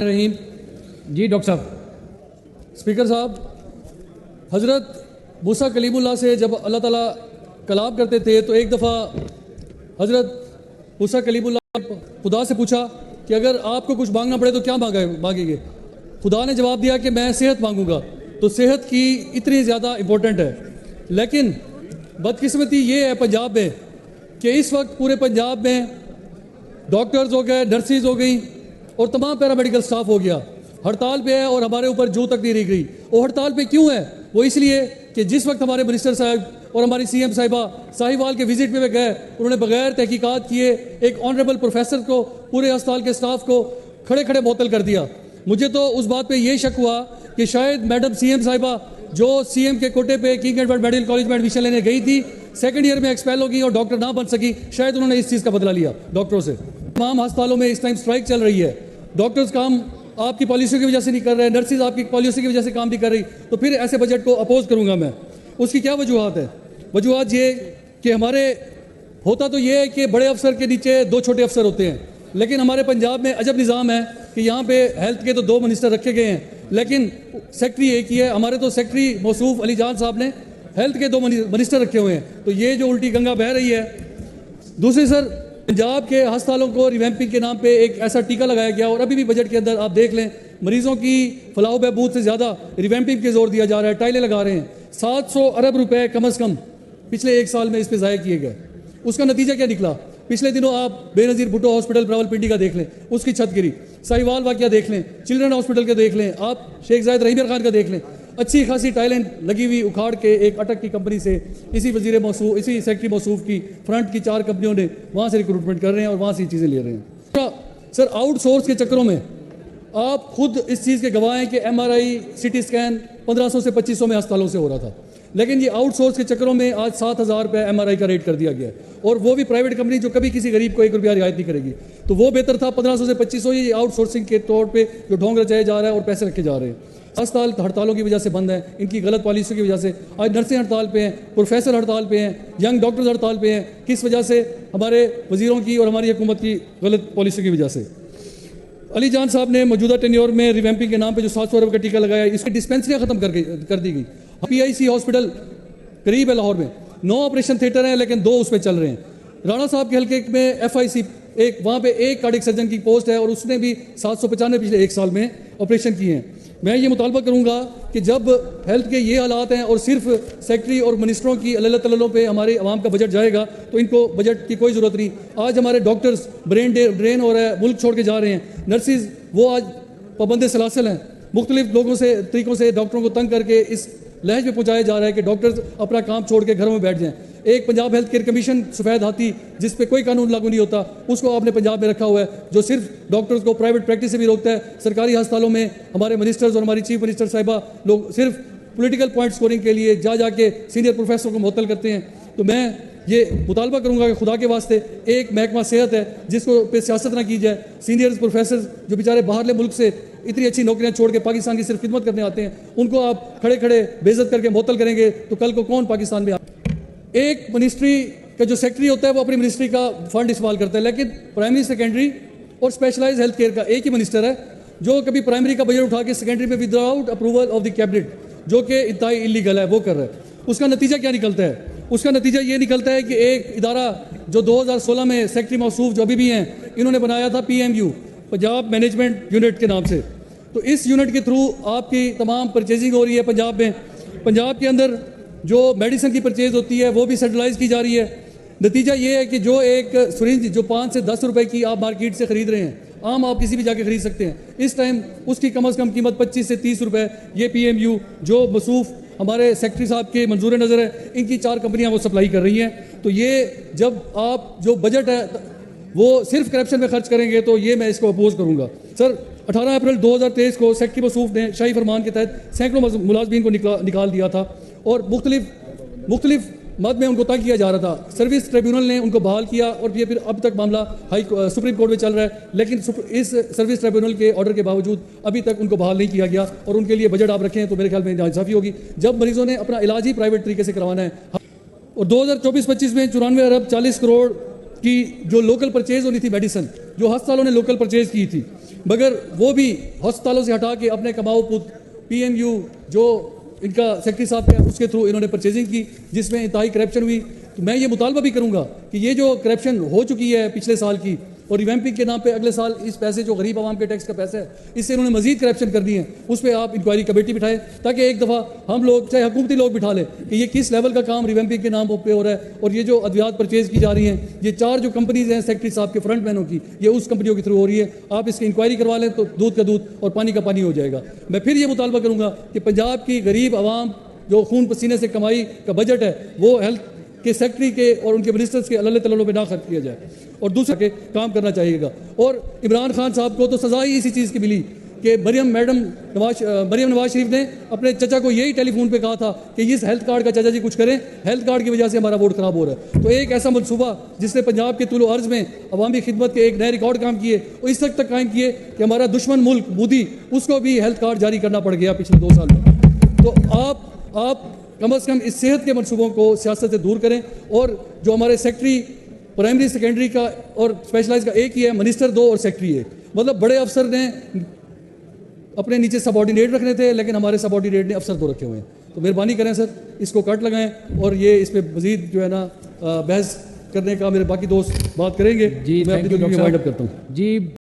रहीम जी। Doctor साहब, speaker साहब, हज़रत मूसा कलीमुल्लाह से जब अल्लाह ताला कलाम करते थे तो एक दफ़ा हज़रत मूसा कलीमुल्लाह ने खुदा से पूछा कि अगर आपको कुछ मांगना पड़े तो क्या मांगेंगे। खुदा ने जवाब दिया कि मैं सेहत मांगूंगा। तो सेहत की इतनी ज़्यादा इम्पोर्टेंट है, लेकिन बदकिस्मती ये है पंजाब में कि इस वक्त पूरे पंजाब में डॉक्टर्स हो गए, नर्सिस हो गई और तमाम पैरामेडिकल स्टाफ हो गया, हड़ताल पे है और हमारे ऊपर जू तक नहीं रही गई। वो हड़ताल पे क्यों है? वो इसलिए कि जिस वक्त हमारे मिनिस्टर साहब और हमारी सीएम साहिबा साहिवाल के विजिट में गए, उन्होंने बगैर तहकीकात किए एक ऑनरेबल प्रोफेसर को, पूरे अस्पताल के स्टाफ को खड़े खड़े मुअत्तल कर दिया। मुझे तो उस बात पे ये शक हुआ कि शायद मैडम सीएम साहिबा जो सीएम के कोटे पे किंग एडवर्ड मेडिकल कॉलेज में एडमिशन लेने गई थी, सेकंड ईयर में एक्सपेल हो गई और डॉक्टर ना बन सकी, शायद उन्होंने इस चीज़ का बदला लिया डॉक्टरों से। तमाम अस्पतालों में इस टाइम स्ट्राइक चल रही है, डॉक्टर्स काम आपकी पॉलिसियों की वजह से नहीं कर रहे हैं, नर्सिस आपकी पॉलिसी की वजह से काम नहीं कर रही, तो फिर ऐसे बजट को अपोज करूंगा मैं। उसकी क्या वजूहत है? वजूहत ये कि हमारे होता तो ये है कि बड़े अफसर के नीचे दो छोटे अफसर होते हैं, लेकिन हमारे पंजाब में अजब निज़ाम है कि यहाँ पे हेल्थ के तो दो मिनिस्टर रखे गए हैं, लेकिन सेक्रेटरी एक ही है। हमारे तो सेक्रेटरी मौसूफ अली जान साहब ने हेल्थ के दो मिनिस्टर रखे हुए हैं, तो ये जो उल्टी गंगा बह रही है। दूसरी सर, पंजाब के अस्पतालों को रिवैम्पिंग के नाम पे एक ऐसा टीका लगाया गया और अभी भी बजट के अंदर आप देख लें, मरीजों की फलाह बहबूद से ज़्यादा रिवैम्पिंग पे जोर दिया जा रहा है, टाइलें लगा रहे हैं। 700 अरब रुपए कम अज़ कम पिछले एक साल में इस पे ज़ाया किए गए। उसका नतीजा क्या निकला? पिछले दिनों आप बेनज़ीर भुट्टो हॉस्पिटल रावलपिंडी का देख लें, उसकी छत गिरी। साहिवाल वाक़या देख लें, चिल्ड्रन हॉस्पिटल का देख लें, आप शेख जायद रहीम खान का देख लें, अच्छी खासी टाइलें लगी हुई उखाड़ के एक अटक की कंपनी से इसी वजीर मौसूफ, इसी सेक्रेटरी मौसूफ की फ्रंट की 4 कंपनियों ने वहाँ से रिक्रूटमेंट कर रहे हैं और वहाँ से ये चीज़ें ले रहे हैं। सर, आउटसोर्स के चक्करों में आप खुद इस चीज़ के गवाह हैं कि MRI CT स्कैन 1500 से 2500 में अस्पतालों से हो रहा था, लेकिन ये आउटसोर्स के चक्करों में आज 7000 रुपये MRI का रेट कर दिया गया है, और वो भी प्राइवेट कंपनी जो कभी किसी गरीब को 1 रुपया रियायत नहीं करेगी। तो वो बेहतर था 1500 से 2500। ये आउटसोर्सिंग के तौर पे जो ढोंग रचाया जा रहा है और पैसे रखे जा रहे हैं। अस्पताल हड़तालों की वजह से बंद है, इनकी गलत पॉलिसियों की वजह से आज नर्सें हड़ताल पे हैं, प्रोफेसर हड़ताल पे हैं, यंग डॉक्टर्स हड़ताल पे हैं। किस वजह से? हमारे वजीरों की और हमारी हुकूमत की गलत पॉलिसियों की वजह से। अली जान साहब ने मौजूदा टेन्योर में रिवैम्पिंग के नाम पे जो 700 अरब का टीका लगाया, इसकी डिस्पेंसरियाँ खत्म कर दी गई। PIC हॉस्पिटल करीब है लाहौर में, 9 ऑपरेशन थिएटर हैं, लेकिन 2 उसमें चल रहे हैं। राणा साहब के हल्के में FIC एक, वहाँ पे एक कार्डियक सर्जन की पोस्ट है और उसने भी 795 पिछले एक साल में ऑपरेशन किए हैं। मैं ये मुतालबा करूँगा कि जब हेल्थ के ये हालात हैं और सिर्फ सेक्रेटरी और मिनिस्टरों की अल्लाह तल्लों पे हमारे आवाम का बजट जाएगा, तो इनको बजट की कोई ज़रूरत नहीं। आज हमारे डॉक्टर्स ब्रेन ड्रेन हो रहा है, मुल्क छोड़ के जा रहे हैं। नर्सिस वो आज पाबंद सलासल हैं, मुख्तलिफ लोगों से तरीक़ों से डॉक्टरों को तंग करके इस लहज में पहुँचाया जा रहा है कि डॉक्टर्स अपना काम छोड़ के घरों में बैठ जाएं। एक पंजाब हेल्थ केयर कमीशन सफ़ेद हाथी जिस पे कोई कानून लागू नहीं होता, उसको आपने पंजाब में रखा हुआ है, जो सिर्फ डॉक्टर्स को प्राइवेट प्रैक्टिस से भी रोकता है। सरकारी अस्पतालों में हमारे मिनिस्टर्स और हमारी चीफ मिनिस्टर साहिबा लोग सिर्फ पॉलिटिकल पॉइंट स्कोरिंग के लिए जाके सीनियर प्रोफेसर को मुअत्तल करते हैं। तो मैं ये मुतालबा करूँगा कि खुदा के वास्ते एक महकमा सेहत है जिसको पे सियासत ना की जाए। सीनियर प्रोफेसर जो बेचारे बाहरले मुल्क से इतनी अच्छी नौकरियां छोड़ के पाकिस्तान की सिर्फ खिदमत करने आते हैं, उनको आप खड़े खड़े बेइज्जत करके मुअत्तल करेंगे तो कल को कौन पाकिस्तान में एक मिनिस्ट्री का जो सेक्रेटरी होता है वो अपनी मिनिस्ट्री का फंड इस्तेमाल करता है, लेकिन प्राइमरी, सेकेंडरी और स्पेशलाइज्ड हेल्थ केयर का एक ही मिनिस्टर है जो कभी प्राइमरी का बजट उठा के सेकेंडरी में without approval of the cabinet, जो कि इंतहाई इलीगल है, वो कर रहा है। उसका नतीजा क्या निकलता है? उसका नतीजा ये निकलता है कि एक इदारा जो 2016 में सेक्रेटरी मौसूफ जो अभी भी हैं, इन्होंने बनाया था PMU, पंजाब मैनेजमेंट यूनिट के नाम से। तो इस यूनिट के थ्रू आपकी तमाम परचेजिंग हो रही है पंजाब में। पंजाब के अंदर जो मेडिसिन की परचेज होती है वो भी सेंट्रलाइज की जा रही है। नतीजा ये है कि जो एक सिरिंज जो 5 से 10 रुपए की आप मार्केट से खरीद रहे हैं, आम आप किसी भी जाके खरीद सकते हैं, इस टाइम उसकी कम अज़ कम कीमत 25 से 30 रुपए ये PMU जो मसूफ हमारे सेक्रेटरी साहब के मंजूर नज़र है, इनकी 4 कंपनियां वो सप्लाई कर रही हैं। तो ये जब आप जो बजट है वो सिर्फ करप्शन में खर्च करेंगे तो ये मैं इसको अपोज करूँगा। सर, 18 अप्रैल 2023 को सेक्रेटरी मसूफ ने शाही फरमान के तहत सैकड़ों मुलाजमीन को निकाल दिया था और मुख्तलिफ मद में उनको तंग किया जा रहा था। सर्विस ट्रिब्यूनल ने उनको बहाल किया और ये फिर अब तक मामला सुप्रीम कोर्ट में चल रहा है, लेकिन इस सर्विस ट्रिब्यूनल के ऑर्डर के बावजूद अभी तक उनको बहाल नहीं किया गया और उनके लिए बजट आप रखें तो मेरे ख्याल में नाइंसाफ़ी होगी जब मरीजों ने अपना इलाज ही प्राइवेट तरीके से करवाना है। और 2024-25 में 94 अरब 40 करोड़ की जो लोकल परचेज होनी थी मेडिसिन, जो अस्पतालों ने लोकल परचेज की थी, मगर वो भी अस्पतालों से हटा के अपने कमाऊ पुत PNU जो इनका सेक्रेटरी साहब है उसके थ्रू इन्होंने परचेजिंग की, जिसमें इंतहाई करप्शन हुई। तो मैं ये मुतालबा भी करूंगा कि ये जो करप्शन हो चुकी है पिछले साल की, और रिवैम्पिंग के नाम पे अगले साल इस पैसे जो गरीब आवाम के टैक्स का पैसा है, इससे इन्होंने मजीद करप्शन कर दी है, उस पर आप इंक्वायरी कमेटी बिठाएं, ताकि एक दफ़ा हम लोग चाहे हुकूमती लोग बिठा लें कि ये किस लेवल का काम रिवैम्पिंग के नाम पे हो रहा है। और ये जो अद्वियात परचेज की जा रही हैं, ये 4 जो कंपनीज हैं सेक्रेटरी साहब के फ्रंट मैनों की, ये उस कंपनियों के थ्रू हो रही है। आप इसकी इंक्वायरी करवा लें तो दूध का दूध और पानी का पानी हो जाएगा। मैं फिर ये मुतालबा करूँगा कि पंजाब की गरीब आवाम जो खून पसीने से कमाई का बजट है वो हेल्थ के सेक्रेटरी के और उनके मिनिस्टर्स के अल्लाह तल्लों पे ना खर्च किया जाए, और दूसरा के काम करना चाहिएगा। और इमरान खान साहब को तो सजा ही इसी चीज़ की मिली कि मरियम नवाज शरीफ ने अपने चचा को यही टेलीफोन पे कहा था कि इस हेल्थ कार्ड का चाचा जी कुछ करें, हेल्थ कार्ड की वजह से हमारा वोट खराब हो रहा है। तो एक ऐसा मनसूबा जिसने पंजाब के तुलो अर्ज में अवामी खिदमत के एक नए रिकॉर्ड काम किए और इस तक कायम किए कि हमारा दुश्मन मुल्क मोदी, उसको भी हेल्थ कार्ड जारी करना पड़ गया पिछले 2 साल में। तो आप कम से कम इस सेहत के मनसूबों को सियासत से दूर करें। और जो हमारे सेक्रेटरी प्राइमरी सेकेंडरी का और स्पेशलाइज का एक ही है, मिनिस्टर 2 और सेक्रेटरी 1, मतलब बड़े अफसर ने अपने नीचे सबॉर्डिनेट रखने थे, लेकिन हमारे सबॉर्डिनेट ने अफसर 2 रखे हुए हैं। तो मेहरबानी करें सर, इसको कट लगाएं और ये इस पर मजीद जो है ना बहस करने का मेरे बाकी दोस्त बात करेंगे। जी, मैं अपनी वाइंड अप करता हूँ। जी।